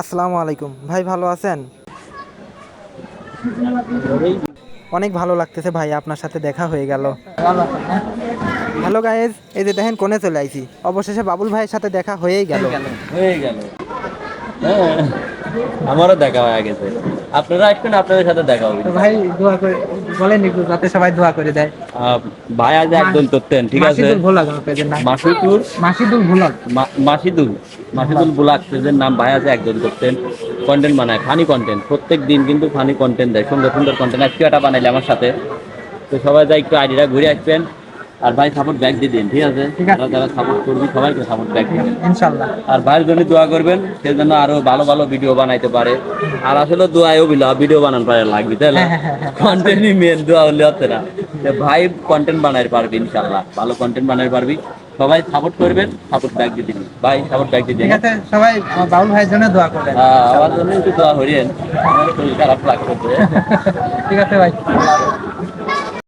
আসসালামু আলাইকুম ভাই, ভালো আছেন? অনেক ভালো লাগতেছে ভাই, আপনার সাথে দেখা হয়ে গেল। হ্যালো গাইজ, এই যে দেখেন কোণে চলে আইছি, অবশেষে বাবুল ভাইয়ের সাথে দেখা হয়েই গেল। হয়ে গেল। হ্যাঁ, আমারও দেখা হয়ে গেছে। আপনারা আসবেন, আপনাদের সাথে দেখা হবে তো ভাই ইনশাআল্লাহ। দোয়া করে বলেন একটু, যাতে সবাই দোয়া করে দেয়। আহ, ভাই আজ একদম করতেন, ঠিক আছে। মাসিদুল ভোলা আমার পেজের নাম। মাসিদুল মাসিদুল ভোলা। মাসিদুল মাসিদুল বুলাক পেজের নাম। ভাই আছে একজন করতেন, কন্টেন্ট বানায়, ফানি কন্টেন্ট। প্রত্যেক দিন কিন্তু ফানি কন্টেন্ট দেয়, সুন্দর সুন্দর কন্টেন্ট। আজকে একটা বানাইলে আমার সাথে। তো সবাই যাই একটু আইডিটা ঘুরে আসবেন। আর ভাই সাপোর্ট ব্যাক দিয়ে দিন, ঠিক আছে। ঠিক আছে। যারা যারা সাপোর্ট করবি সবাইকে সাপোর্ট ব্যাক দিবেন। ইনশাল্লাহ। আর ভাইয়ের জন্য দোয়া করবেন, সে যেন আরো ভালো ভালো ভিডিও বানাইতে পারে। আর আসলে দোয়াও ভিডিও বানান পারে লাগবে, তাই না? হ্যাঁ। কন্টেন্টই মেন, দোয়া হলে হচ্ছে না। তো ভাই কন্টেন্ট বানাই পারবি ইনশাআল্লাহ, ভালো কন্টেন্ট বানাই পারবি। সবাই সাপোর্ট করবেন, সাপোর্ট ব্যাক দিয়ে দিন। ভাই সাপোর্ট ব্যাক দিয়ে দিন। ঠিক আছে, সবাই আমার বাবুল ভাইয়ের জন্য দোয়া করবেন। আমার জন্য একটু দোয়া করিয়েন, আমার শরীর খারাপ লাগতেছে। ঠিক আছে ভাই।